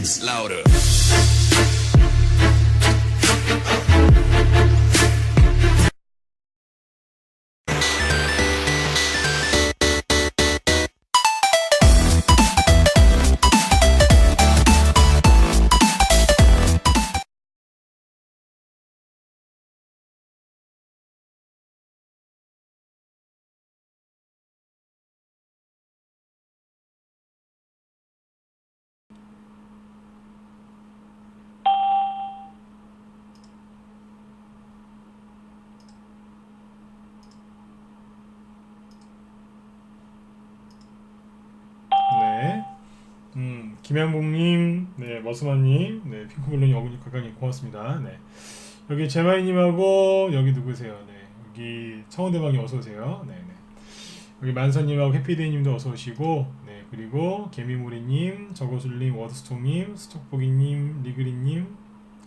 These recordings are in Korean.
drums louder. 네. 김양봉님, 네, 머스마님, 네, 핑크블루님, 어근님, 각각님 고맙습니다. 네. 여기 제마이님하고 여기 누구세요? 네, 여기 청원대방님 어서 오세요. 네, 네. 여기 만선님하고 해피데이님도 어서 오시고, 네, 그리고 개미무리님, 저거술님, 워드스톰님, 수척보기님, 리그리님,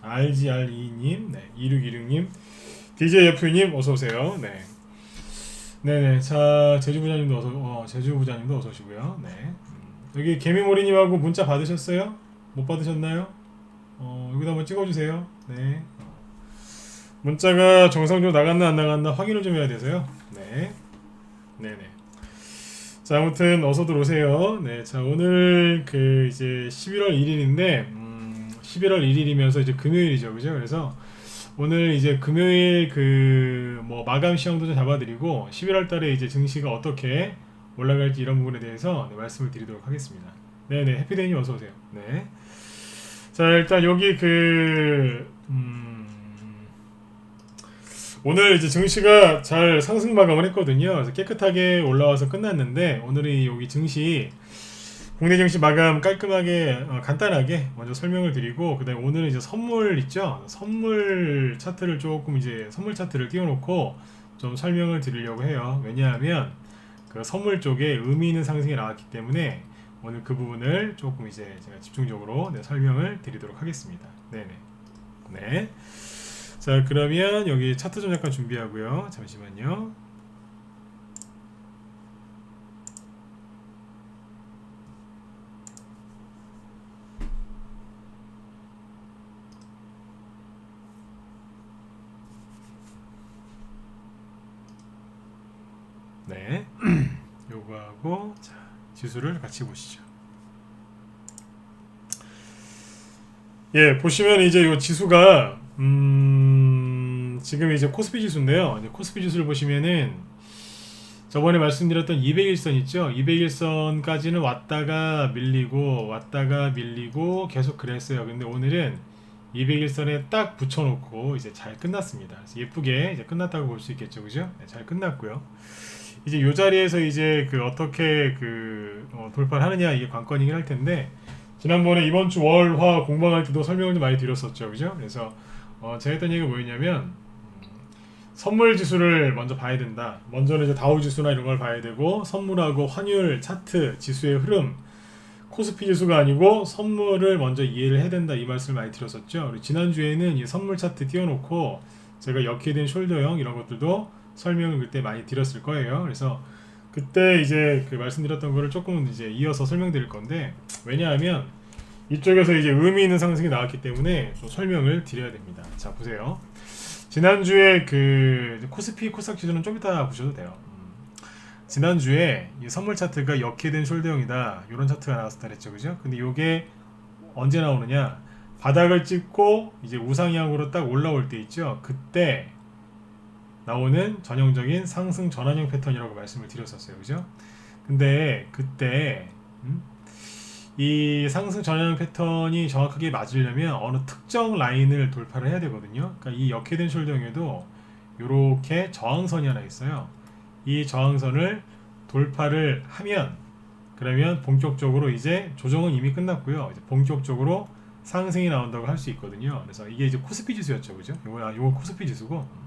RGRE님, 네, 2626님, DJF님 어서 오세요. 네. 네네. 자, 제주부장님도 어서 오시고요. 네. 여기 개미모리님하고 문자 받으셨어요? 못 받으셨나요? 여기다 한번 찍어주세요. 네. 문자가 정상적으로 나갔나 안 나갔나 확인을 좀 해야 돼서요. 네. 네네. 자, 아무튼 어서들 오세요. 네. 자, 오늘 그 이제 11월 1일인데 11월 1일이면서 이제 금요일이죠, 그죠? 그래서 오늘 이제 금요일 그 뭐 마감 시황도 좀 잡아드리고 11월 달에 이제 증시가 어떻게 올라갈지 이런 부분에 대해서 네, 말씀을 드리도록 하겠습니다. 네네, 해피데이님 어서 오세요. 네. 자, 일단 여기 오늘 이제 증시가 잘 상승 마감을 했거든요. 그래서 깨끗하게 올라와서 끝났는데 오늘이 여기 국내 증시 마감 깔끔하게 간단하게 먼저 설명을 드리고 그다음에 오늘은 이제 선물 있죠. 선물 차트를 띄워놓고 좀 설명을 드리려고 해요. 왜냐하면 그 선물 쪽에 의미 있는 상승이 나왔기 때문에 오늘 그 부분을 조금 이제 제가 집중적으로 설명을 드리도록 하겠습니다. 네네. 네. 자, 그러면 여기 차트 좀 잠깐 준비하고요. 잠시만요. 네. 요거하고 자, 지수를 같이 보시죠. 예, 보시면 이제 요 지수가 지금 이제 코스피 지수인데요. 이제 코스피 지수를 보시면은 저번에 말씀드렸던 200일선 있죠? 200일선까지는 왔다가 밀리고 계속 그랬어요. 근데 오늘은 200일선에 딱 붙여놓고 이제 잘 끝났습니다. 그래서 예쁘게 이제 끝났다고 볼 수 있겠죠, 그죠? 네, 잘 끝났고요. 이제 이 자리에서 이제 어떻게 돌파를 하느냐 이게 관건이긴 할 텐데 지난번에 이번 주 월화 공방할 때도 설명을 좀 많이 드렸었죠, 그죠? 그래서 제가 했던 얘기가 뭐였냐면 선물 지수를 먼저 봐야 된다. 먼저는 이제 다우 지수나 이런 걸 봐야 되고 선물하고 환율 차트 지수의 흐름 코스피 지수가 아니고 선물을 먼저 이해를 해야 된다 이 말씀을 많이 드렸었죠. 그리고 지난주에는 이 선물 차트 띄워놓고 제가 역회된 숄더형 이런 것들도 설명을 그때 많이 드렸을 거예요. 그래서 그때 이제 말씀드렸던 거를 조금 이제 이어서 설명드릴 건데 왜냐하면 이쪽에서 이제 의미 있는 상승이 나왔기 때문에 좀 설명을 드려야 됩니다. 자, 보세요. 지난주에 코스피 코스닥 지수는 좀 이따 보셔도 돼요. 지난주에 이 선물 차트가 역회된 숄더형이다 이런 차트가 나왔었다 그랬죠, 그죠? 근데 이게 언제 나오느냐? 바닥을 찍고 이제 우상향으로 딱 올라올 때 있죠. 그때 나오는 전형적인 상승 전환형 패턴이라고 말씀을 드렸었어요, 그죠? 근데 그때 이 상승 전환형 패턴이 정확하게 맞으려면 어느 특정 라인을 돌파를 해야 되거든요. 그러니까 이 역회된 숄더형에도 이렇게 저항선이 하나 있어요. 이 저항선을 돌파를 하면 그러면 본격적으로 이제 조정은 이미 끝났고요. 이제 본격적으로 상승이 나온다고 할 수 있거든요. 그래서 이게 이제 코스피 지수였죠, 그죠? 요거 코스피 지수고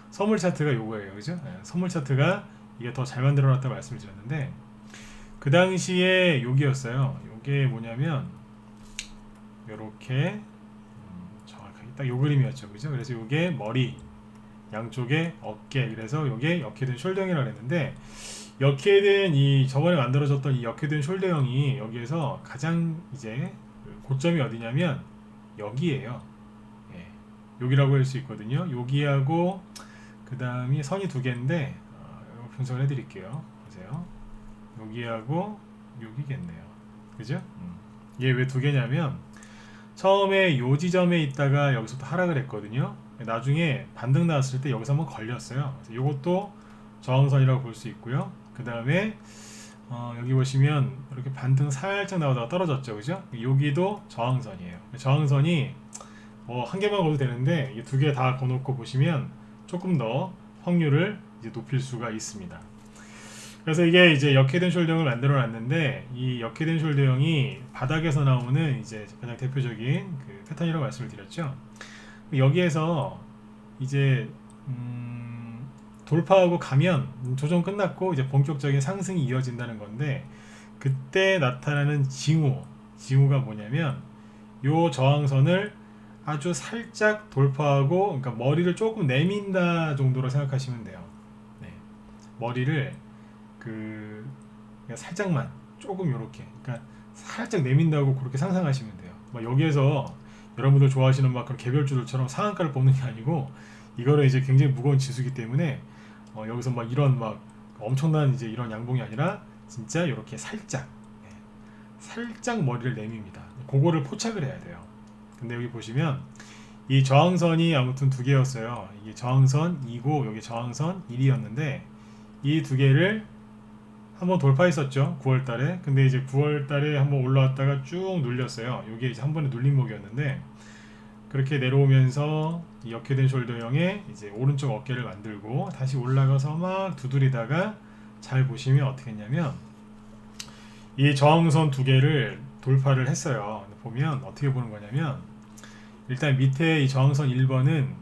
선물 차트가 요거예요, 그죠? 네, 선물 차트가 이게 더 잘 만들어놨다고 말씀을 드렸는데 그 당시에 여기였어요. 요게 뭐냐면 요렇게 정확하게 딱 요 그림이었죠, 그죠? 그래서 요게 머리 양쪽에 어깨 그래서 요게 역회된 숄더형이라고 했는데 역회된 저번에 만들어졌던 이 역회된 숄더형이 여기에서 가장 이제 고점이 어디냐면 여기에요. 예, 여기라고 할 수 있거든요. 여기하고 그 다음이 선이 두 개인데 분석을 해드릴게요. 보세요. 여기하고 여기겠네요. 그죠? 이게 왜 두 개냐면 처음에 요 지점에 있다가 여기서부터 하락을 했거든요. 나중에 반등 나왔을 때 여기서 한번 걸렸어요. 이것도 저항선이라고 볼 수 있고요. 그 다음에 여기 보시면 이렇게 반등 살짝 나오다가 떨어졌죠, 그죠? 여기도 저항선이에요. 저항선이 한 개만 걸도 되는데 이 두 개 다 거놓고 보시면 조금 더 확률을 이제 높일 수가 있습니다. 그래서 이게 이제 역헤드 숄더형을 만들어 놨는데 이 역헤드 숄더형이 바닥에서 나오는 이제 가장 대표적인 그 패턴이라고 말씀을 드렸죠. 여기에서 이제 돌파하고 가면 조정 끝났고 이제 본격적인 상승이 이어진다는 건데 그때 나타나는 징후가 뭐냐면 요 저항선을 아주 살짝 돌파하고 그러니까 머리를 조금 내민다 정도로 생각하시면 돼요. 네. 머리를 그냥 살짝만 조금 요렇게 그러니까 살짝 내민다고 그렇게 상상하시면 돼요. 여기에서 여러분들 좋아하시는 막 그런 개별주들처럼 상한가를 뽑는 게 아니고 이거는 이제 굉장히 무거운 지수이기 때문에 여기서 막 이런 막 엄청난 이제 이런 양봉이 아니라 진짜 이렇게 살짝 머리를 내밉니다. 그거를 포착을 해야 돼요. 근데 여기 보시면 이 저항선이 아무튼 두 개였어요. 이게 저항선 2고 여기 저항선 1이었는데 이 두 개를 한번 돌파했었죠. 9월달에. 근데 이제 9월달에 한번 올라왔다가 쭉 눌렸어요. 이게 이제 한 번에 눌림목이었는데 그렇게 내려오면서 이 역헤드 숄더형의 이제 오른쪽 어깨를 만들고 다시 올라가서 막 두드리다가 잘 보시면 어떻게 했냐면 이 저항선 두 개를 돌파를 했어요. 보면 어떻게 보는 거냐면 일단 밑에 이 저항선 1번은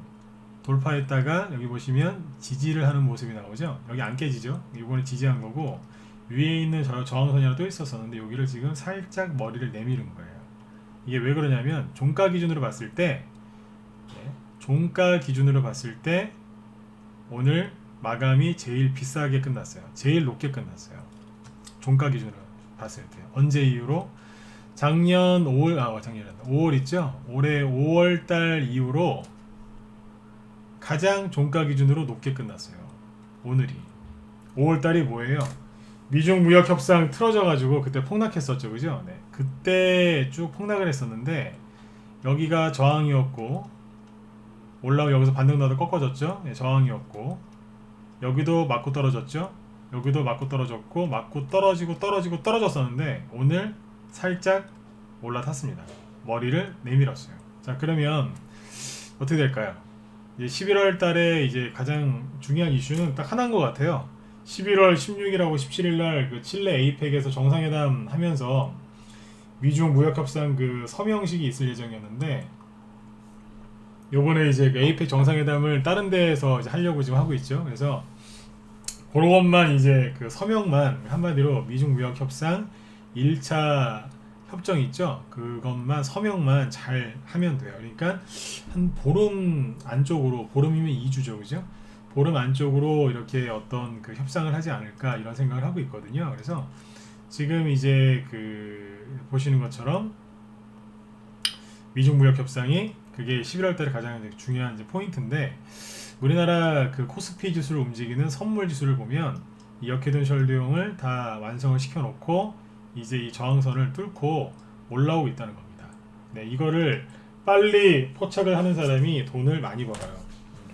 돌파했다가 여기 보시면 지지를 하는 모습이 나오죠. 여기 안 깨지죠. 이거는 지지한 거고 위에 있는 저항선이 하나 또 있었었는데 여기를 지금 살짝 머리를 내미는 거예요. 이게 왜 그러냐면 종가 기준으로 봤을 때 오늘 마감이 제일 비싸게 끝났어요. 제일 높게 끝났어요. 종가 기준으로 봤을 때 언제 이후로 작년 5월 있죠? 올해 5월달 이후로 가장 종가 기준으로 높게 끝났어요. 오늘이 5월달이 뭐예요? 미중 무역 협상 틀어져가지고 그때 폭락했었죠, 그죠? 네. 그때 쭉 폭락을 했었는데 여기가 저항이었고 올라오고 여기서 반등 나도 꺾어졌죠. 네, 저항이었고 여기도 맞고 떨어졌죠. 여기도 맞고 떨어졌고 맞고 떨어지고 떨어졌었는데 오늘 살짝 올라탔습니다. 머리를 내밀었어요. 자, 그러면 어떻게 될까요? 이제 11월 달에 이제 가장 중요한 이슈는 딱 하나인 것 같아요. 11월 16일하고 17일 날 그 칠레 에이펙에서 정상회담 하면서 미중 무역협상 그 서명식이 있을 예정이었는데 요번에 이제 그 에이펙 정상회담을 다른 데에서 이제 하려고 지금 하고 있죠. 그래서 그것만 이제 그 서명만 한마디로 미중 무역협상 1차 협정 있죠. 그것만 서명만 잘 하면 돼요. 그러니까 한 보름 안쪽으로 보름이면 2주죠, 그죠? 보름 안쪽으로 이렇게 어떤 그 협상을 하지 않을까 이런 생각을 하고 있거든요. 그래서 지금 이제 그 보시는 것처럼 미중 무역 협상이 그게 11월달에 가장 중요한 이제 포인트인데 우리나라 그 코스피 지수를 움직이는 선물 지수를 보면 이 역헤드 숄더형을 다 완성을 시켜놓고 이제 이 저항선을 뚫고 올라오고 있다는 겁니다. 네, 이거를 빨리 포착을 하는 사람이 돈을 많이 벌어요.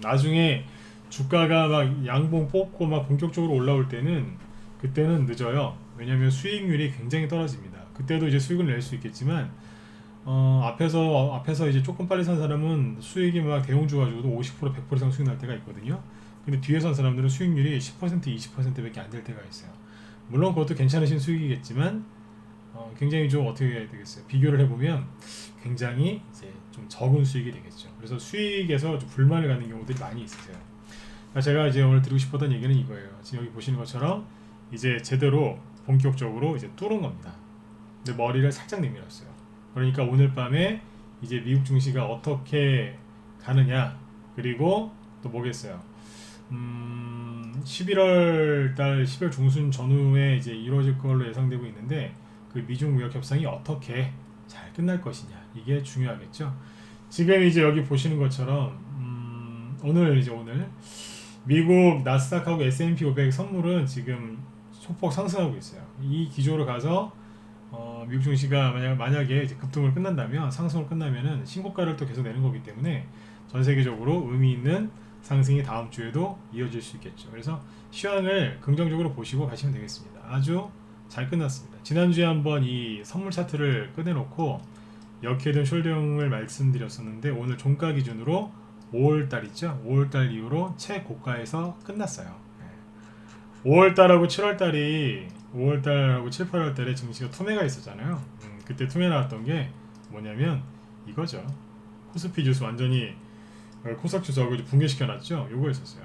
나중에 주가가 막 양봉 뽑고 막 본격적으로 올라올 때는 그때는 늦어요. 왜냐하면 수익률이 굉장히 떨어집니다. 그때도 이제 수익을 낼 수 있겠지만 앞에서 이제 조금 빨리 산 사람은 수익이 막 대용주 가지고도 50% 100% 이상 수익 날 때가 있거든요. 근데 뒤에 산 사람들은 수익률이 10% 20%밖에 안 될 때가 있어요. 물론 그것도 괜찮으신 수익이겠지만 굉장히 좀 어떻게 해야 되겠어요. 비교를 해보면 굉장히 이제 좀 적은 수익이 되겠죠. 그래서 수익에서 좀 불만을 갖는 경우들이 많이 있으세요. 제가 이제 오늘 드리고 싶었던 얘기는 이거예요. 지금 여기 보시는 것처럼 이제 제대로 본격적으로 이제 뚫은 겁니다. 근데 머리를 살짝 내밀었어요. 그러니까 오늘 밤에 이제 미국 증시가 어떻게 가느냐, 그리고 또 뭐겠어요. 11월 달 10월 중순 전후에 이제 이루어질 걸로 예상되고 있는데 그 미중 무역 협상이 어떻게 잘 끝날 것이냐, 이게 중요하겠죠. 지금 이제 여기 보시는 것처럼 오늘 미국 나스닥하고 S&P 500 선물은 지금 소폭 상승하고 있어요. 이 기조로 가서 미국 증시가 만약에 이제 급등을 끝난다면, 상승을 끝나면은 신고가를 또 계속 내는 거기 때문에 전 세계적으로 의미 있는 상승이 다음 주에도 이어질 수 있겠죠. 그래서 시황을 긍정적으로 보시고 가시면 되겠습니다. 아주 잘 끝났습니다. 지난주에 한번 이 선물 차트를 꺼내놓고 역헤든 숄더형을 말씀드렸었는데, 오늘 종가 기준으로 5월달 있죠? 5월달 이후로 최고가에서 끝났어요. 5월달하고 7월달이 5월달하고 7, 8월달에 증시가 투매가 있었잖아요. 그때 투매 나왔던 게 뭐냐면 이거죠. 코스피 지수 완전히 코스닥 지수하고 붕괴시켜놨죠. 요거였었어요.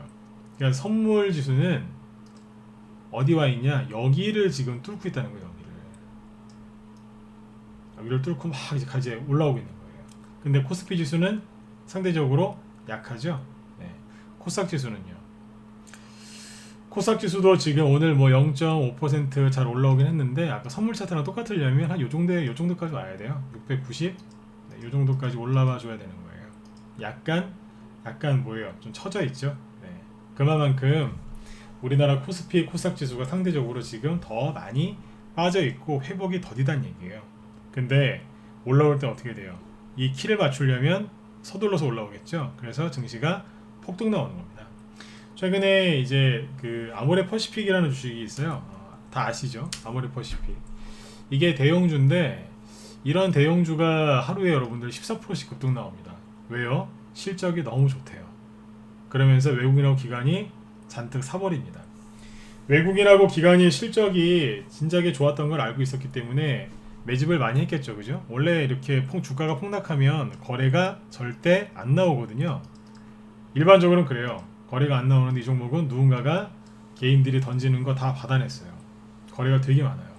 그러니까 선물 지수는 어디 와 있냐? 여기를 지금 뚫고 있다는 거예요. 여기를 뚫고 막 이제 올라오고 있는 거예요. 근데 코스피 지수는 상대적으로 약하죠. 네. 코스닥 지수는요. 코스닥 지수도 지금 오늘 뭐 0.5% 잘 올라오긴 했는데, 아까 선물 차트랑 똑같으려면 한 요 정도까지 와야 돼요. 690, 네, 요 정도까지 올라와 줘야 되는 거예요. 약간 뭐예요? 좀 처져 있죠. 네. 그만큼 우리나라 코스피, 코스닥 지수가 상대적으로 지금 더 많이 빠져 있고 회복이 더디단 얘기예요. 근데 올라올 때 어떻게 돼요? 이 키를 맞추려면 서둘러서 올라오겠죠. 그래서 증시가 폭등 나오는 겁니다. 최근에 이제 그 아모레퍼시픽이라는 주식이 있어요. 다 아시죠? 아모레퍼시픽. 이게 대형주인데, 이런 대형주가 하루에 여러분들 14%씩 급등 나옵니다. 왜요? 실적이 너무 좋대요. 그러면서 외국인하고 기관이 잔뜩 사버립니다. 외국인하고 기관이 실적이 진작에 좋았던 걸 알고 있었기 때문에 매집을 많이 했겠죠. 그죠? 원래 이렇게 주가가 폭락하면 거래가 절대 안 나오거든요. 일반적으로는 그래요. 거래가 안 나오는데 이 종목은 누군가가 개인들이 던지는 거 다 받아냈어요. 거래가 되게 많아요.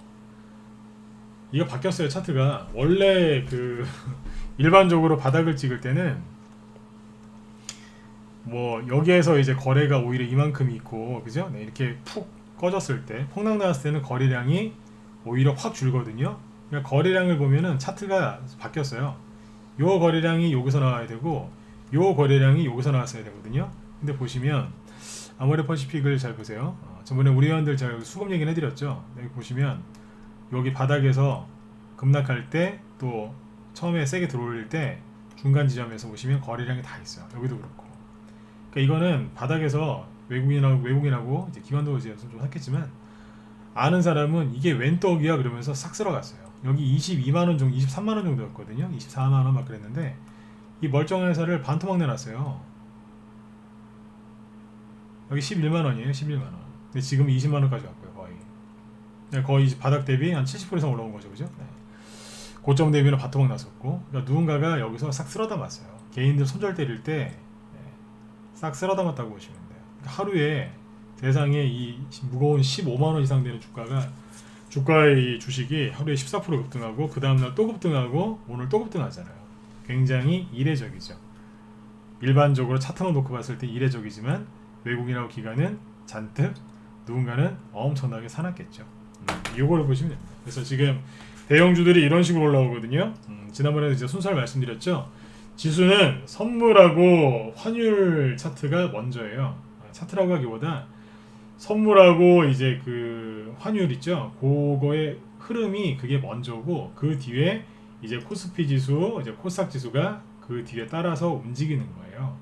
이거 바뀌었어요. 차트가. 원래 그 일반적으로 바닥을 찍을 때는 뭐 여기에서 이제 거래가 오히려 이만큼 있고, 그죠? 네, 이렇게 푹 꺼졌을 때, 폭락 나왔을 때는 거래량이 오히려 확 줄거든요. 그러니까 거래량을 보면은 차트가 바뀌었어요. 요 거래량이 여기서 나와야 되고, 요 거래량이 여기서 나왔어야 되거든요. 근데 보시면 아모레퍼시픽을 잘 보세요. 저번에 우리 회원들 제가 수급 얘기를 해드렸죠. 여기 보시면 여기 바닥에서 급락할 때, 또 처음에 세게 들어올 때 중간 지점에서 보시면 거래량이 다 있어요. 여기도 그렇고. 그러니까 이거는 바닥에서 외국인하고 이제 기관도 이제 좀 샀겠지만, 아는 사람은 이게 웬 떡이야 그러면서 싹 쓸어갔어요. 여기 22만원 정도, 23만원 정도였거든요. 24만원 막 그랬는데, 이 멀쩡한 회사를 반토막 내놨어요. 여기 11만원이에요. 11만원. 근데 지금 20만원까지 왔고요. 거의 바닥 대비 한 70% 이상 올라온 거죠. 그죠? 네. 고점 대비는 반토막 났었고, 그러니까 누군가가 여기서 싹 쓸어 담았어요. 개인들 손절 때릴 때 싹 쓸어 담았다고 보시면 돼요. 그러니까 하루에 세상에 이 무거운 15만원 이상 되는 주가의 이 주식이 하루에 14% 급등하고, 그 다음날 또 급등하고, 오늘 또 급등하잖아요. 굉장히 이례적이죠. 일반적으로 차트만 놓고 봤을 때 이례적이지만, 외국인하고 기관은 잔뜩, 누군가는 엄청나게 사놨겠죠. 이거를 보시면 됩니다. 그래서 지금 대형주들이 이런 식으로 올라오거든요. 지난번에 이제 순서를 말씀드렸죠. 지수는 선물하고 환율 차트가 먼저예요. 차트라고 하기보다 선물하고 이제 그 환율 있죠. 그거의 흐름이 그게 먼저고, 그 뒤에 이제 코스피 지수, 이제 코스닥 지수가 그 뒤에 따라서 움직이는 거예요.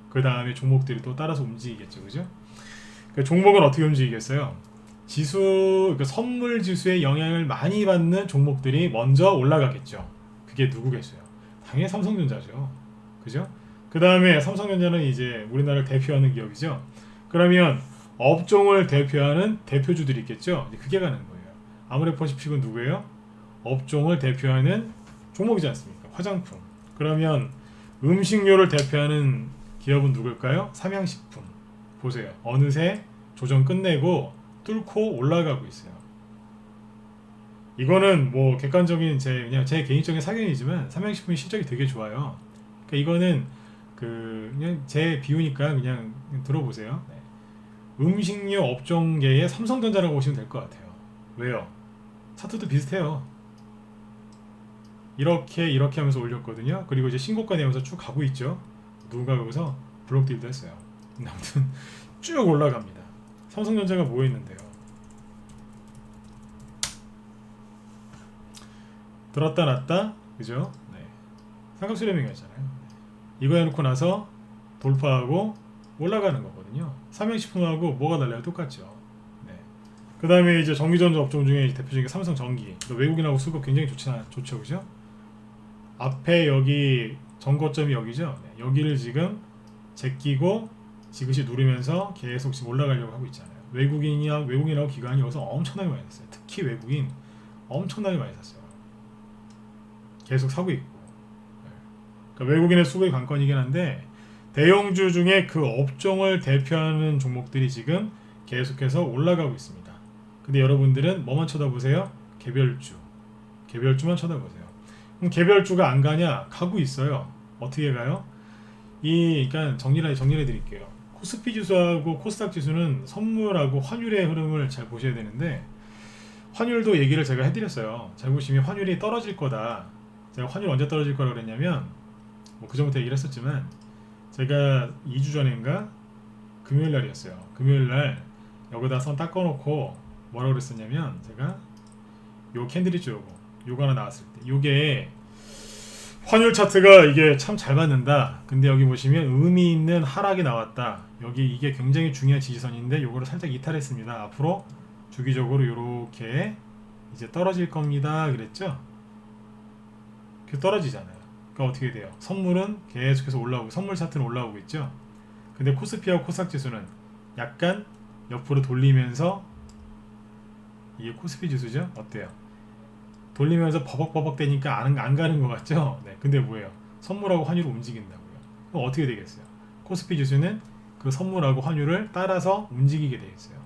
그 다음에 종목들이 또 따라서 움직이겠죠, 그죠? 그 종목은 어떻게 움직이겠어요? 지수, 그러니까 선물 지수의 영향을 많이 받는 종목들이 먼저 올라가겠죠. 그게 누구겠어요? 당연히 삼성전자죠, 그죠? 그 다음에 삼성전자는 이제 우리나라를 대표하는 기업이죠. 그러면 업종을 대표하는 대표주들이 있겠죠. 그게 가는 거예요. 아모레퍼시픽은 누구예요? 업종을 대표하는 종목이지 않습니까? 화장품. 그러면 음식료를 대표하는 기업은 누굴까요? 삼양식품. 보세요. 어느새 조정 끝내고 뚫고 올라가고 있어요. 이거는 뭐 객관적인 그냥 제 개인적인 사견이지만 삼양식품이 실적이 되게 좋아요. 그러니까 이거는 그냥 제 비유니까 그냥 들어보세요. 네. 음식료 업종계의 삼성전자라고 보시면 될 것 같아요. 왜요? 차트도 비슷해요. 이렇게 하면서 올렸거든요. 그리고 이제 신고가 내면서 쭉 가고 있죠. 누군가 거기서 블록딜도 했어요. 근데 아무튼 쭉 올라갑니다. 삼성전자가 뭐 했는데요? 들었다 놨다, 그죠? 네. 삼각수렴이었잖아요. 이거 해놓고 나서 돌파하고 올라가는 거거든요. 삼양식품하고 뭐가 달라요? 똑같죠. 네. 그 다음에 이제 전기전자 업종 중에 대표적인 게 삼성전기. 외국인하고 수급 굉장히 좋죠, 그죠? 앞에 여기 전거점이 여기죠. 네. 여기를 지금 제끼고 지그시 누르면서 계속 지금 올라가려고 하고 있잖아요. 외국인하고 기관이 여기서 엄청나게 많이 샀어요. 특히 외국인 엄청나게 많이 샀어요. 계속 사고 있고. 그러니까 외국인의 수급이 관건이긴 한데 대형주 중에 그 업종을 대표하는 종목들이 지금 계속해서 올라가고 있습니다. 근데 여러분들은 뭐만 쳐다보세요? 개별주만 쳐다보세요. 그럼 개별주가 안 가냐? 가고 있어요. 어떻게 가요? 그러니까 정리해 드릴게요. 코스피 지수하고 코스닥 지수는 선물하고 환율의 흐름을 잘 보셔야 되는데 환율도 얘기를 제가 해드렸어요. 잘 보시면 환율이 떨어질 거다. 제가 환율 언제 떨어질 거라고 그랬냐면 뭐 그전부터 얘기를 했었지만 제가 2주 전인가 금요일 날이었어요. 금요일 날 여기다 선 닦아놓고 뭐라고 그랬었냐면 제가 요 캔들이죠. 요거 하나 나왔을 때 요게 환율 차트가 이게 참 잘 맞는다. 근데 여기 보시면 의미 있는 하락이 나왔다. 여기 이게 굉장히 중요한 지지선인데 요거를 살짝 이탈했습니다. 앞으로 주기적으로 요렇게 이제 떨어질 겁니다. 그랬죠? 그 떨어지잖아요. 그러니까 어떻게 돼요? 선물은 계속해서 올라오고 선물 차트는 올라오고 있죠. 근데 코스피하고 코스닥 지수는 약간 옆으로 돌리면서 이게 코스피 지수죠? 어때요? 돌리면서 버벅버벅 되니까 안 가는 것 같죠? 네. 근데 뭐예요? 선물하고 환율을 움직인다고요. 그럼 어떻게 되겠어요? 코스피 지수는 그 선물하고 환율을 따라서 움직이게 되겠어요.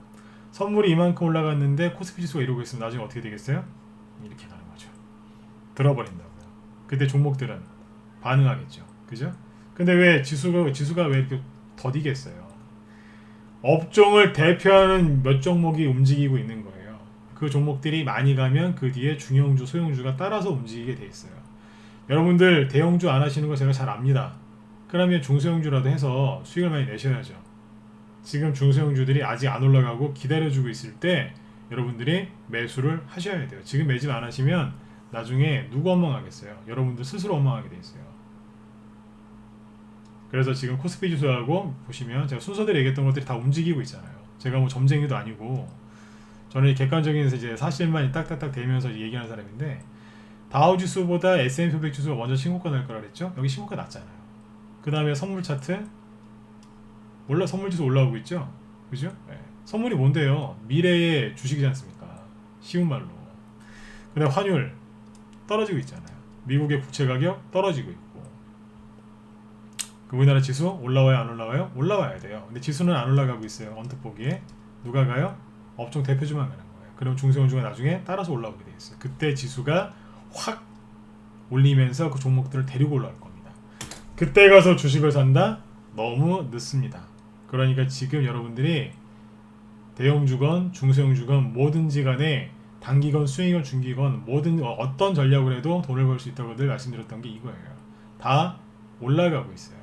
선물이 이만큼 올라갔는데 코스피 지수가 이러고 있으면 나중에 어떻게 되겠어요? 이렇게 가는 거죠. 들어버린다고요. 그때 종목들은 반응하겠죠. 그죠? 근데 왜 지수가 왜 이렇게 더디겠어요? 업종을 대표하는 몇 종목이 움직이고 있는 거예요. 그 종목들이 많이 가면 그 뒤에 중형주, 소형주가 따라서 움직이게 돼 있어요. 여러분들 대형주 안 하시는 거 제가 잘 압니다. 그러면 중소형주라도 해서 수익을 많이 내셔야죠. 지금 중소형주들이 아직 안 올라가고 기다려주고 있을 때 여러분들이 매수를 하셔야 돼요. 지금 매집 안 하시면 나중에 누구 원망하겠어요? 여러분들 스스로 원망하게 돼 있어요. 그래서 지금 코스피 지수하고 보시면 제가 순서대로 얘기했던 것들이 다 움직이고 있잖아요. 제가 뭐 점쟁이도 아니고 저는 객관적인 이제 사실만 딱딱딱 대면서 얘기하는 사람인데 다우 지수보다 S&P 500 지수가 먼저 신고가 날 거라 그랬죠? 여기 신고가 났잖아요. 그 다음에 선물 차트 선물 지수 올라오고 있죠? 그죠? 네. 선물이 뭔데요? 미래의 주식이지 않습니까? 쉬운 말로. 근데 환율 떨어지고 있잖아요. 미국의 국채 가격 떨어지고 있고. 그 우리나라 지수 올라와요, 안 올라와요? 올라와야 돼요. 근데 지수는 안 올라가고 있어요. 언뜻 보기에. 누가 가요? 업종 대표주만 가는 거예요. 그럼 중소형주가 나중에 따라서 올라오게 돼 있어요. 그때 지수가 확 올리면서 그 종목들을 데리고 올라올 겁니다. 그때 가서 주식을 산다? 너무 늦습니다. 그러니까 지금 여러분들이 대형주건 중소형주건 뭐든지 간에 단기건 수익건 중기건 뭐든 어떤 전략을 해도 돈을 벌 수 있다고 늘 말씀드렸던 게 이거예요. 다 올라가고 있어요.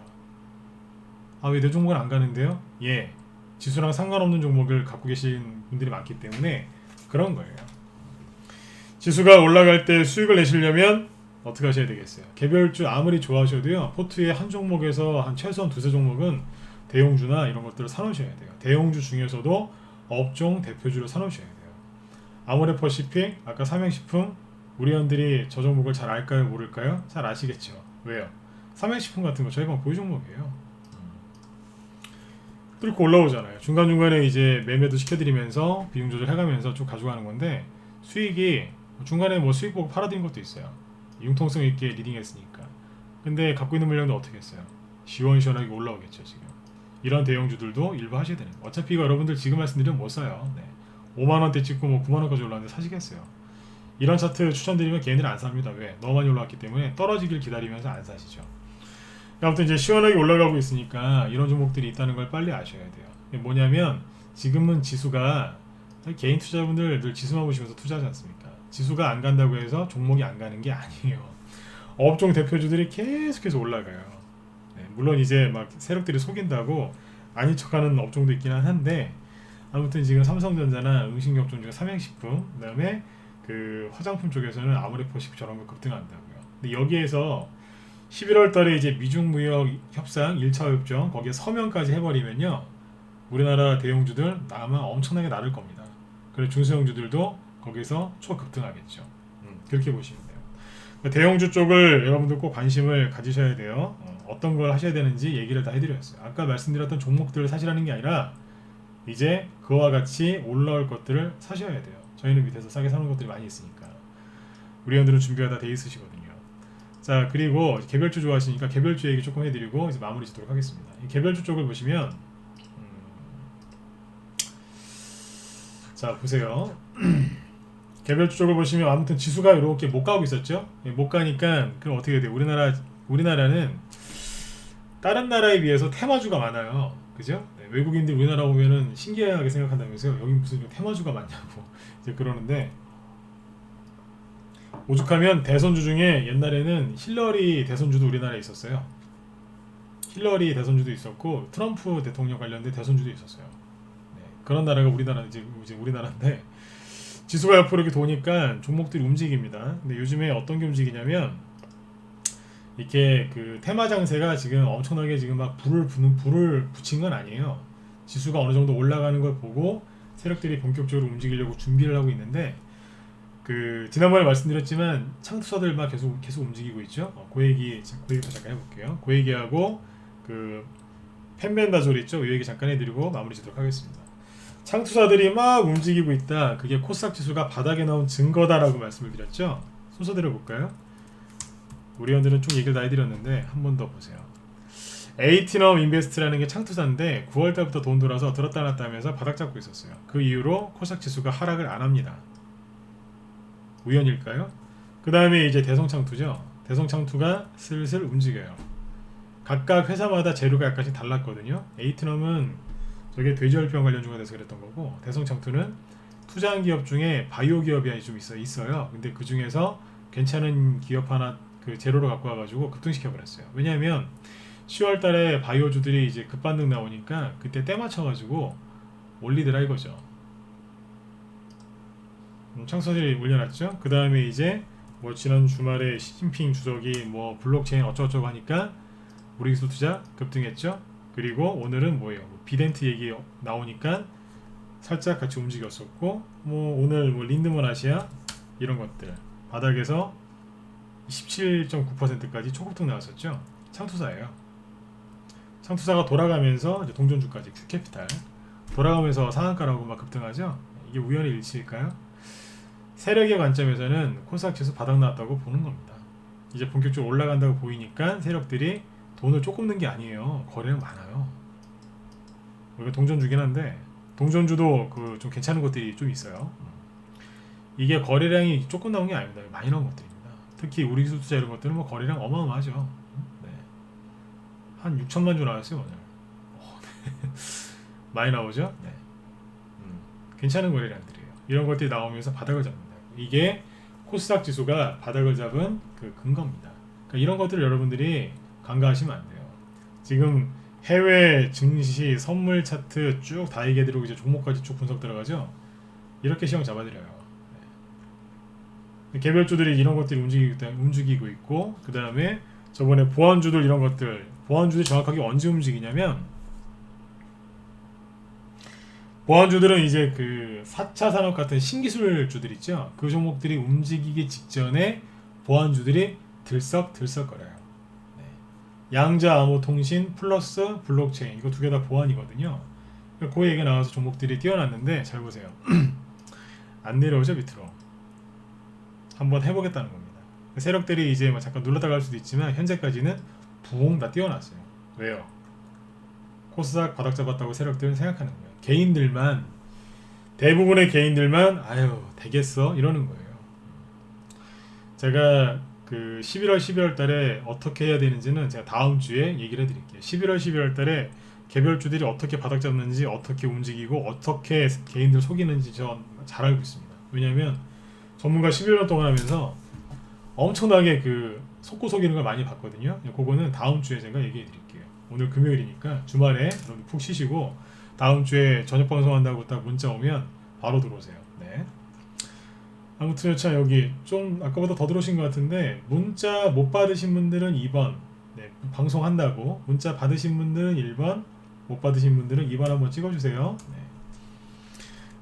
아, 왜 내 종목은 안 가는데요? 예, 지수랑 상관없는 종목을 갖고 계신 분들이 많기 때문에 그런 거예요. 지수가 올라갈 때 수익을 내시려면 어떻게 하셔야 되겠어요? 개별주 아무리 좋아하셔도요, 포트의 한 종목에서 한 최소한 두세 종목은 대형주나 이런 것들을 사놓으셔야 돼요. 대형주 중에서도 업종 대표주를 사놓으셔야 돼요. 아모레퍼시픽, 아까 삼양식품, 우리 원들이 저 종목을 잘 알까요? 모를까요? 잘 아시겠죠? 왜요? 삼양식품 같은 거 저희가 보유 종목이에요. 뚫고 올라오잖아요. 중간중간에 이제 매매도 시켜드리면서 비용 조절해가면서 쭉 가져가는 건데 수익이 중간에 뭐 수익 보고 팔아드린 것도 있어요. 융통성 있게 리딩했으니까. 근데 갖고 있는 물량도 어떻게 했어요? 시원시원하게 올라오겠죠. 지금 이런 대형주들도 일부 하셔야 되는 거예요. 어차피 이거 여러분들 지금 말씀드리면 못 사요. 네. 5만원대 찍고 뭐 9만원까지 올라왔는데 사시겠어요? 이런 차트 추천드리면 걔네들은 안 삽니다. 왜? 너무 많이 올라왔기 때문에 떨어지길 기다리면서 안 사시죠. 아무튼 이제 시원하게 올라가고 있으니까 이런 종목들이 있다는 걸 빨리 아셔야 돼요. 뭐냐면 지금은 지수가 개인 투자분들 늘 지수만 보시면서 투자하지 않습니까? 지수가 안 간다고 해서 종목이 안 가는 게 아니에요. 업종 대표주들이 계속해서 올라가요. 네, 물론 이제 막 세력들이 속인다고 아닌 척하는 업종도 있긴 한데 아무튼 지금 삼성전자나 음식 업종 중에 삼양식품, 그다음에 그 화장품 쪽에서는 아모레퍼식 저런 거 급등한다고요. 근데 여기에서 11월 달에 이제 미중 무역 협상 1차 협정 거기에 서명까지 해버리면요, 우리나라 대형주들 아마 엄청나게 나를 겁니다. 그리고 중소형주들도 거기서 초급등하겠죠. 그렇게 보시면 돼요. 그러니까 대형주 쪽을 여러분들 꼭 관심을 가지셔야 돼요. 어떤 걸 하셔야 되는지 얘기를 다 해드렸어요. 아까 말씀드렸던 종목들을 사시라는 게 아니라 이제 그와 같이 올라올 것들을 사셔야 돼요. 저희는 밑에서 싸게 사는 것들이 많이 있으니까 우리 회원들은 준비가 다 돼 있으시거든요. 자, 그리고 개별주 좋아하시니까 개별주 얘기 조금 해드리고 이제 마무리 짓도록 하겠습니다. 이 개별주 쪽을 보시면 자 보세요. 개별주 쪽을 보시면 아무튼 지수가 이렇게 못 가고 있었죠. 못 가니까 그럼 어떻게 돼요? 우리나라는 다른 나라에 비해서 테마주가 많아요. 그죠? 네, 외국인들 우리나라 오면은 신기하게 생각한다면서요. 여기 무슨 테마주가 많냐고 이제 그러는데, 오죽하면 대선주 중에 옛날에는 힐러리 대선주도 우리나라에 있었어요. 힐러리 대선주도 있었고 트럼프 대통령 관련된 대선주도 있었어요. 네, 그런 나라가 우리나라 이제 우리나라인데 지수가 옆으로 이렇게 도니까 종목들이 움직입니다. 근데 요즘에 어떤 게 움직이냐면 이렇게 그 테마 장세가 지금 엄청나게 지금 막 불을 붙인 건 아니에요. 지수가 어느 정도 올라가는 걸 보고 세력들이 본격적으로 움직이려고 준비를 하고 있는데, 그 지난번에 말씀드렸지만 창투사들 막 계속 움직이고 있죠. 그 얘기부터 잠깐 해볼게요. 그 얘기하고 그 펜벤다졸 있죠. 이 얘기 잠깐 해드리고 마무리 짓도록 하겠습니다. 창투사들이 막 움직이고 있다. 그게 코스닥 지수가 바닥에 나온 증거다라고 말씀을 드렸죠. 순서대로 볼까요? 우리 회원들은 쭉 얘기를 다 해드렸는데 한 번 더 보세요. 에이티넘 인베스트라는 게 창투사인데 9월달부터 돈 돌아서 들었다 놨다 하면서 바닥 잡고 있었어요. 그 이후로 코스닥 지수가 하락을 안 합니다. 우연일까요? 그 다음에 이제 대성창투죠. 대성창투가 슬슬 움직여요. 각각 회사마다 재료가 약간씩 달랐거든요. 에이티넘은 저게 돼지열병 관련주가 돼서 그랬던 거고, 대성창투는 투자한 기업 중에 바이오 기업이 좀 있어요. 근데 그 중에서 괜찮은 기업 하나 그 재료로 갖고 와가지고 급등시켜 버렸어요. 왜냐하면 10월달에 바이오주들이 이제 급반등 나오니까 그때 때 맞춰가지고 올리더라 이거죠. 창선이 올려놨죠. 그 다음에 이제 뭐 지난 주말에 시진핑 주석이 뭐 블록체인 어쩌고저쩌고 하니까 우리 기술 투자 급등했죠. 그리고 오늘은 뭐예요? 비덴트 얘기 나오니까 살짝 같이 움직였었고, 뭐 오늘 뭐 린드먼 아시아 이런 것들 바닥에서 27.9%까지 초급등 나왔었죠. 창투사예요. 창투사가 돌아가면서 이제 동전주까지 큐캐피탈 돌아가면서 상한가라고 막 급등하죠. 이게 우연의 일치일까요? 세력의 관점에서는 코스닥 지수 바닥 나왔다고 보는 겁니다. 이제 본격적으로 올라간다고 보이니까 세력들이 돈을 조금 넣은 게 아니에요. 거래는 많아요. 우리가 동전주긴 한데 동전주도 그 좀 괜찮은 것들이 좀 있어요. 이게 거래량이 조금 나온 게 아닙니다. 많이 나온 것들입니다. 특히 우리 기술 투자 이런 것들은 뭐 거래량 어마어마하죠. 네. 한 6천만 주 나왔어요 오늘. 많이 나오죠. 네. 괜찮은 거래량들이에요. 이런 것들이 나오면서 바닥을 잡는다. 이게 코스닥 지수가 바닥을 잡은 그 근거입니다. 그러니까 이런 것들을 여러분들이 간과하시면 안 돼요. 지금 해외 증시 선물 차트 쭉 다 얘기해드리고 이제 종목까지 쭉 분석 들어가죠. 이렇게 시험 잡아드려요. 네. 개별주들이 이런 것들이 움직이고 있고, 그 다음에 저번에 보안주들 이런 것들, 보안주들이 정확하게 언제 움직이냐면, 보안주들은 이제 그 4차 산업 같은 신기술주들 있죠. 그 종목들이 움직이기 직전에 보안주들이 들썩거려요. 네. 양자 암호통신 플러스 블록체인 이거 두 개 다 보안이거든요. 그 얘기가 나와서 종목들이 뛰어났는데 잘 보세요. 안 내려오죠 밑으로. 한번 해보겠다는 겁니다. 세력들이 이제 뭐 잠깐 눌렀다 갈 수도 있지만 현재까지는 붕 다 뛰어났어요. 왜요? 코스닥 바닥 잡았다고 세력들은 생각하는 거예요. 개인들만, 대부분의 개인들만 아유 되겠어 이러는 거예요. 제가 그 11월 12월 달에 어떻게 해야 되는지는 제가 다음 주에 얘기를 해드릴게요. 11월 12월 달에 개별주들이 어떻게 바닥 잡는지, 어떻게 움직이고 어떻게 개인들 속이는지 전 잘 알고 있습니다. 왜냐하면 전문가 11년 동안 하면서 엄청나게 그 속고 속이는 걸 많이 봤거든요. 그거는 다음 주에 제가 얘기해 드릴게요. 오늘 금요일이니까 주말에 여러분 푹 쉬시고 다음 주에 저녁 방송한다고 딱 문자 오면 바로 들어오세요. 네. 아무튼 참 여기 좀 아까보다 더 들어오신 것 같은데 문자 못 받으신 분들은 2번 네, 방송한다고 문자 받으신 분들은 1번 못 받으신 분들은 2번 한번 찍어주세요. 네.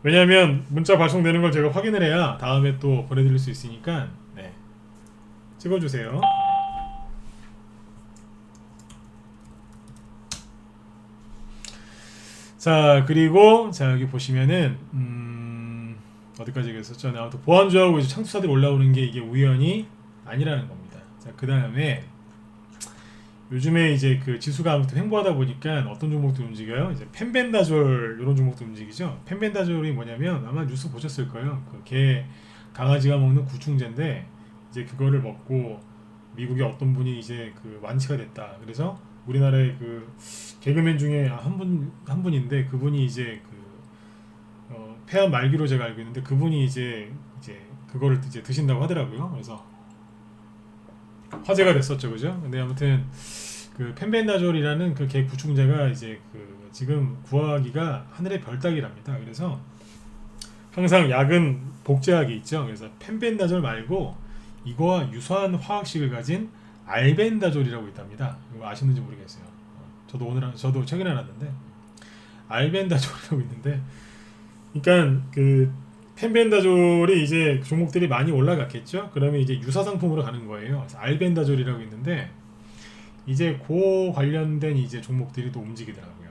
왜냐하면 문자 발송되는 걸 제가 확인을 해야 다음에 또 보내드릴 수 있으니까 네. 찍어주세요. 자 그리고 자 여기 보시면은 어디까지 얘기했었죠? 네, 아무튼 보안주하고 이제 창투사들이 올라오는 게 이게 우연이 아니라는 겁니다. 자 그 다음에 요즘에 이제 그 지수가 아무튼 횡보하다 보니까 어떤 종목도 움직여요. 이제 펜벤다졸 이런 종목도 움직이죠. 펜벤다졸이 뭐냐면 아마 뉴스 보셨을 거예요. 그 개 강아지가 먹는 구충제인데 이제 그거를 먹고 미국의 어떤 분이 이제 그 완치가 됐다. 그래서 우리나라의 그 개그맨 중에 한 분인데 그분이 이제 그 폐암 말기로 제가 알고 있는데 그분이 이제 그거를 이제 드신다고 하더라고요. 그래서 화제가 됐었죠, 그죠? 근데 아무튼 그 펜벤다졸이라는 그 개 구충제가 이제 그 지금 구하기가 하늘의 별 따기랍니다. 그래서 항상 약은 복제약이 있죠. 그래서 펜벤다졸 말고 이거와 유사한 화학식을 가진 알벤다졸이라고 있답니다. 이거 아시는지 모르겠어요. 저도 최근에 알았는데 알벤다졸이라고 있는데, 그러니까 그 펜벤다졸이 이제 종목들이 많이 올라갔겠죠. 그러면 이제 유사 상품으로 가는 거예요. 그래서 알벤다졸이라고 있는데 이제 그 관련된 이제 종목들이 또 움직이더라고요.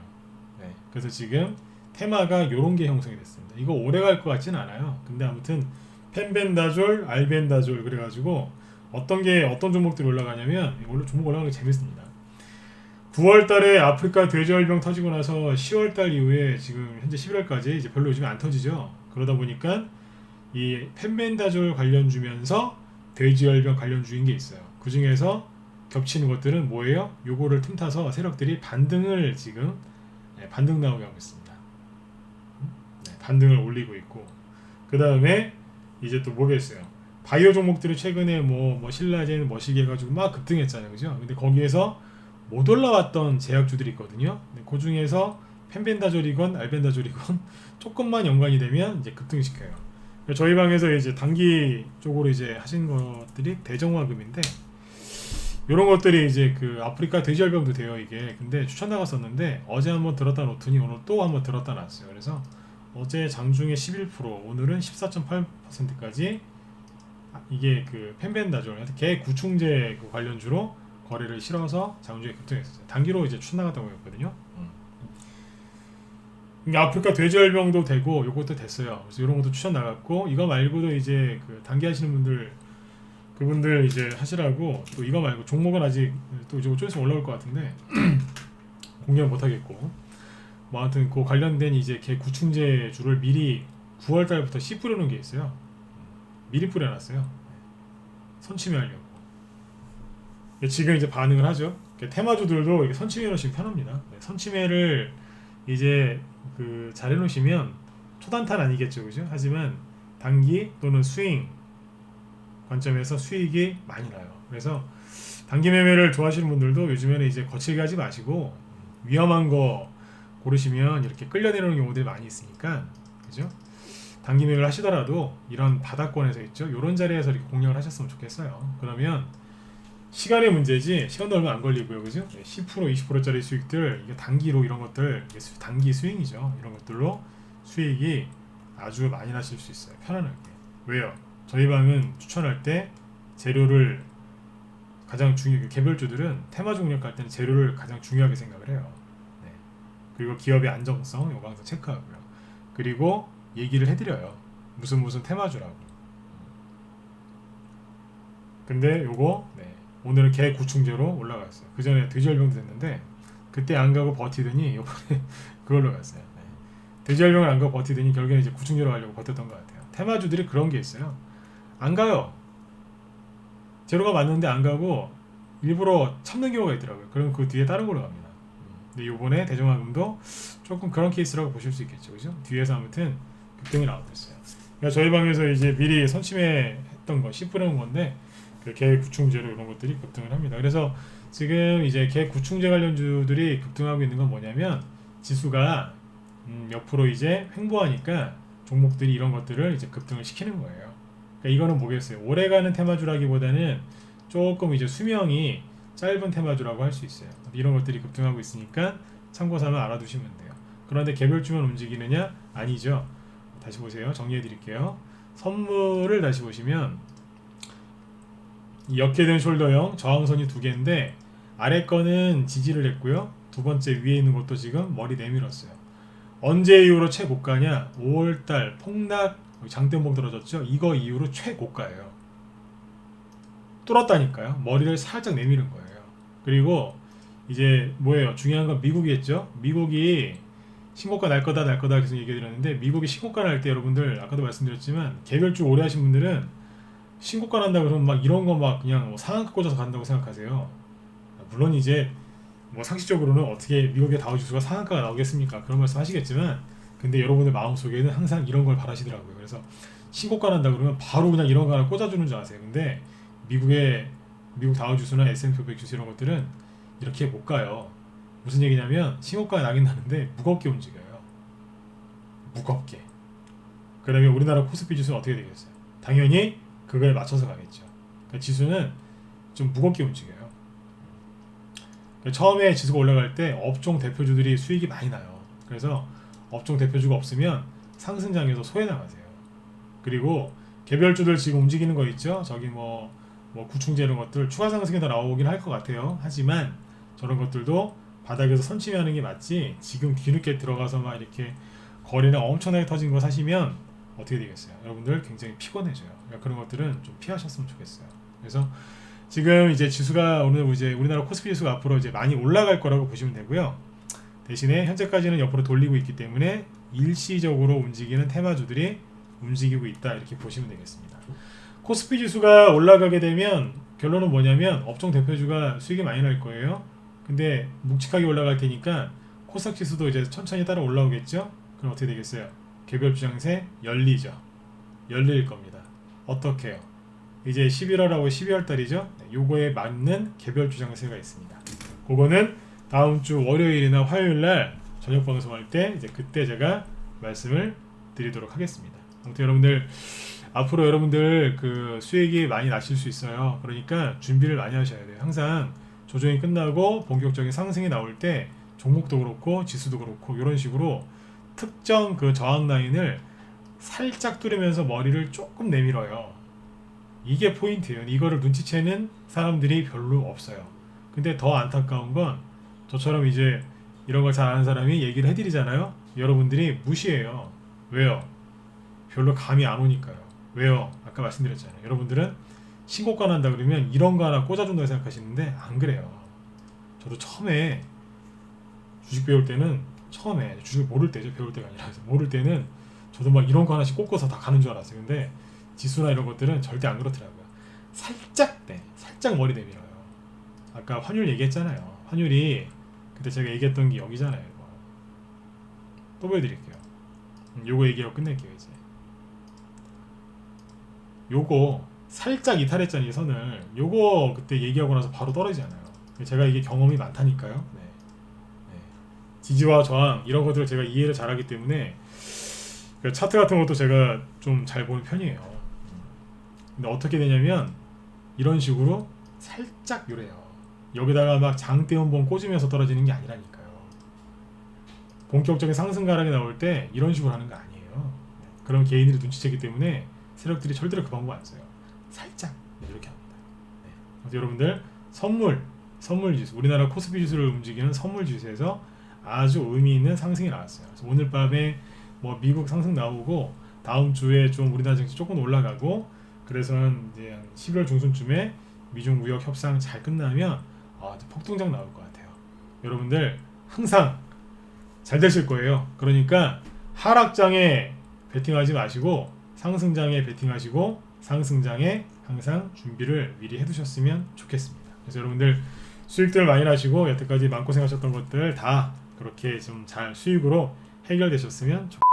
네, 그래서 지금 테마가 이런 게 형성이 됐습니다. 이거 오래 갈 것 같진 않아요. 근데 아무튼 펜벤다졸, 알벤다졸 그래가지고 어떤 종목들이 올라가냐면 원래 종목 올라가는 게 재밌습니다. 9월달에 아프리카 돼지열병 터지고 나서 10월달 이후에 지금 현재 11월까지 이제 별로 요즘에 안 터지죠. 그러다 보니까 이 펜벤다졸 관련주면서 돼지열병 관련주인 게 있어요. 그 중에서 겹치는 것들은 뭐예요? 요거를 틈타서 세력들이 반등을 지금 반등 나오게 하고 있습니다. 반등을 올리고 있고, 그 다음에 이제 또 뭐겠어요? 바이오 종목들이 최근에 뭐 신라젠 머시기 해가지고 막 급등했잖아요, 그죠? 근데 거기에서 못 올라왔던 제약주들이 있거든요. 그 중에서 펜벤다졸이건 알벤다졸이건 조금만 연관이 되면 이제 급등시켜요. 저희 방에서 이제 단기 쪽으로 이제 하신 것들이 대정화금인데 이런 것들이 이제 그 아프리카 돼지열병도 돼요 이게. 근데 추천 나갔었는데 어제 한번 들었다 놓더니 오늘 또 한번 들었다 놨어요. 그래서 어제 장중에 11%, 오늘은 14.8%까지 이게 그 펜벤다졸, 개 구충제 그 관련주로 거래를 실어서 장중에 급등했었어요. 단기로 이제 추천 나갔다고 했거든요. 아프리카 돼지열병도 되고 요것도 됐어요. 그래서 이런 것도 추천 나갔고, 이거 말고도 이제 그 단기 하시는 분들 그분들 이제 하시라고 또 이거 말고 종목은 아직 또 좀 있으면 올라올 것 같은데 공략 못 하겠고, 뭐 아무튼 그 관련된 이제 개 구충제 주를 미리 9월 달부터 씨 뿌려놓은 게 있어요. 미리 뿌려놨어요. 선침해하려고. 지금 이제 반응을 하죠. 테마주들도 이렇게 선침해 놓으시면 편합니다. 선침해를 이제 그 잘 해놓으시면 초단타는 아니겠죠, 그죠? 하지만 단기 또는 스윙 관점에서 수익이 많이 나요. 그래서 단기 매매를 좋아하시는 분들도 요즘에는 이제 거칠게 하지 마시고 위험한 거 고르시면 이렇게 끌려내리는 경우들이 많이 있으니까, 그죠? 단기 매매를 하시더라도 이런 바닥권에서 있죠. 이런 자리에서 이렇게 공략을 하셨으면 좋겠어요. 그러면 시간의 문제지 시간도 얼마 안 걸리고요, 그죠? 10% 20%짜리 수익들, 이게 단기로 이런 것들, 이게 단기 스윙이죠. 이런 것들로 수익이 아주 많이 나실 수 있어요. 편안하게. 왜요? 저희 방은 추천할 때 재료를 가장 개별주들은 테마주 공략할 때는 재료를 가장 중요하게 생각을 해요. 네. 그리고 기업의 안정성 이거 항상 체크하고요. 그리고 얘기를 해드려요. 무슨 테마주라고. 근데 요거 오늘은 개 구충제로 올라갔어요. 그 전에 돼지열병도 됐는데 그때 안 가고 버티더니 이번에 그걸로 갔어요. 돼지열병을 안 가고 버티더니 결국에는 이제 구충제로 가려고 버텼던 것 같아요. 테마주들이 그런 게 있어요. 안 가요. 제로가 맞는데 안 가고 일부러 참는 경우가 있더라고요. 그럼 그 뒤에 다른 걸로 갑니다. 근데 요번에 대정화금도 조금 그런 케이스라고 보실 수 있겠죠, 그죠? 뒤에서 아무튼 급등이 나오고 있어요. 그러니까 저희 방에서 이제 미리 선침해 했던 거, 씨 뿌려놓은 건데 그 개구충제로 이런 것들이 급등을 합니다. 그래서 지금 이제 개구충제 관련주들이 급등하고 있는 건 뭐냐면 지수가 옆으로 이제 횡보하니까 종목들이 이런 것들을 이제 급등을 시키는 거예요. 그러니까 이거는 뭐겠어요? 오래가는 테마주라기보다는 조금 이제 수명이 짧은 테마주라고 할 수 있어요. 이런 것들이 급등하고 있으니까 참고삼아 알아두시면 돼요. 그런데 개별주만 움직이느냐? 아니죠. 다시 보세요. 정리해 드릴게요. 선물을 다시 보시면 역회된 숄더형 저항선이 두 개인데 아래 거는 지지를 했고요. 두 번째 위에 있는 것도 지금 머리 내밀었어요. 언제 이후로 최고가냐? 5월달 폭락 장대봉 들어졌죠? 이거 이후로 최고가예요. 뚫었다니까요. 머리를 살짝 내미는 거예요. 그리고 이제 뭐예요? 중요한 건 미국이겠죠? 미국이 신고가 날 거다 계속 얘기 드렸는데 미국이 신고가 날 때 여러분들 아까도 말씀드렸지만 개별주 오래 하신 분들은 신고가 난다 그러면 막 이런 거 막 그냥 뭐 상한가 꽂아서 간다고 생각하세요. 물론 이제 뭐 상식적으로는 어떻게 미국의 다우지수가 상한가가 나오겠습니까? 그런 말씀 하시겠지만 근데 여러분의 마음속에는 항상 이런 걸 바라시더라고요. 그래서 신고가 난다 그러면 바로 그냥 이런 거 하나 꽂아주는 줄 아세요. 근데 미국 다우지수나 S&P 500 지수 이런 것들은 이렇게 못 가요. 무슨 얘기냐면 신고가 나긴 나는데 무겁게 움직여요. 무겁게. 그러면 우리나라 코스피 지수는 어떻게 되겠어요? 당연히 그거에 맞춰서 가겠죠. 그러니까 지수는 좀 무겁게 움직여요. 그러니까 처음에 지수가 올라갈 때 업종 대표주들이 수익이 많이 나요. 그래서 업종 대표주가 없으면 상승장에서 소외나가세요. 그리고 개별주들 지금 움직이는 거 있죠? 저기 뭐 구충제 이런 것들 추가 상승이 더 나오긴 할 것 같아요. 하지만 저런 것들도 바닥에서 선취하는 게 맞지 지금 뒤늦게 들어가서 막 이렇게 거래량 엄청나게 터진 거 사시면 어떻게 되겠어요? 여러분들 굉장히 피곤해져요. 그러니까 그런 것들은 좀 피하셨으면 좋겠어요. 그래서 지금 이제 지수가 오늘 이제 우리나라 코스피 지수가 앞으로 이제 많이 올라갈 거라고 보시면 되고요. 대신에 현재까지는 옆으로 돌리고 있기 때문에 일시적으로 움직이는 테마주들이 움직이고 있다 이렇게 보시면 되겠습니다. 코스피 지수가 올라가게 되면 결론은 뭐냐면 업종 대표주가 수익이 많이 날 거예요. 근데 묵직하게 올라갈 테니까 코스닥 지수도 이제 천천히 따라 올라오겠죠. 그럼 어떻게 되겠어요? 개별 주장세 열리죠. 열릴 겁니다. 어떻게요? 이제 11월하고 12월 달이죠. 요거에 맞는 개별 주장세가 있습니다. 그거는 다음 주 월요일이나 화요일 날 저녁 방송할 때 이제 그때 제가 말씀을 드리도록 하겠습니다. 아무튼 여러분들 앞으로 여러분들 그 수익이 많이 나실 수 있어요. 그러니까 준비를 많이 하셔야 돼요. 항상 조정이 끝나고 본격적인 상승이 나올 때 종목도 그렇고 지수도 그렇고 이런 식으로 특정 그 저항 라인을 살짝 뚫으면서 머리를 조금 내밀어요. 이게 포인트예요. 이거를 눈치채는 사람들이 별로 없어요. 근데 더 안타까운 건 저처럼 이제 이런 걸 잘 아는 사람이 얘기를 해드리잖아요. 여러분들이 무시해요. 왜요? 별로 감이 안 오니까요. 왜요? 아까 말씀드렸잖아요. 여러분들은 신고가 난다 그러면 이런 거 하나 꽂아준다고 생각하시는데 안 그래요. 저도 처음에 주식 배울 때는 처음에 주식 모를 때죠. 배울 때가 아니라 모를 때는 저도 막 이런 거 하나씩 꽂고서 다 가는 줄 알았어요. 근데 지수나 이런 것들은 절대 안 그렇더라고요. 살짝 머리 내밀어요. 아까 환율 얘기했잖아요. 환율이 그때 제가 얘기했던 게 여기잖아요. 이거. 또 보여드릴게요. 요거 얘기하고 끝낼게요. 이제 요거 살짝 이탈했잖아요. 이 선을. 요거 그때 얘기하고 나서 바로 떨어지잖아요. 제가 이게 경험이 많다니까요. 네. 지지와 저항 이런 것들을 제가 이해를 잘하기 때문에 그 차트 같은 것도 제가 좀 잘 보는 편이에요. 근데 어떻게 되냐면 이런 식으로 살짝 요래요. 여기다가 막 장대음봉 꽂으면서 떨어지는 게 아니라니까요. 본격적인 상승 가락이 나올 때 이런 식으로 하는 거 아니에요. 그런 개인들이 눈치채기 때문에 세력들이 절대로 그 방법 안 써요. 살짝 이렇게 합니다. 네. 여러분들 선물 지수 우리나라 코스피 지수를 움직이는 선물 지수에서 아주 의미 있는 상승이 나왔어요. 그래서 오늘 밤에 뭐 미국 상승 나오고 다음 주에 좀 우리나라 증시 조금 올라가고 그래서 이제 한 11월 중순쯤에 미중 무역 협상 잘 끝나면 폭등장 나올 것 같아요. 여러분들 항상 잘 되실 거예요. 그러니까 하락장에 베팅하지 마시고 상승장에 베팅하시고 상승장에 항상 준비를 미리 해두셨으면 좋겠습니다. 그래서 여러분들 수익들 많이 나시고 여태까지 마음고생하셨던 것들 다 그렇게 좀 잘 수익으로 해결되셨으면 좋겠습니다.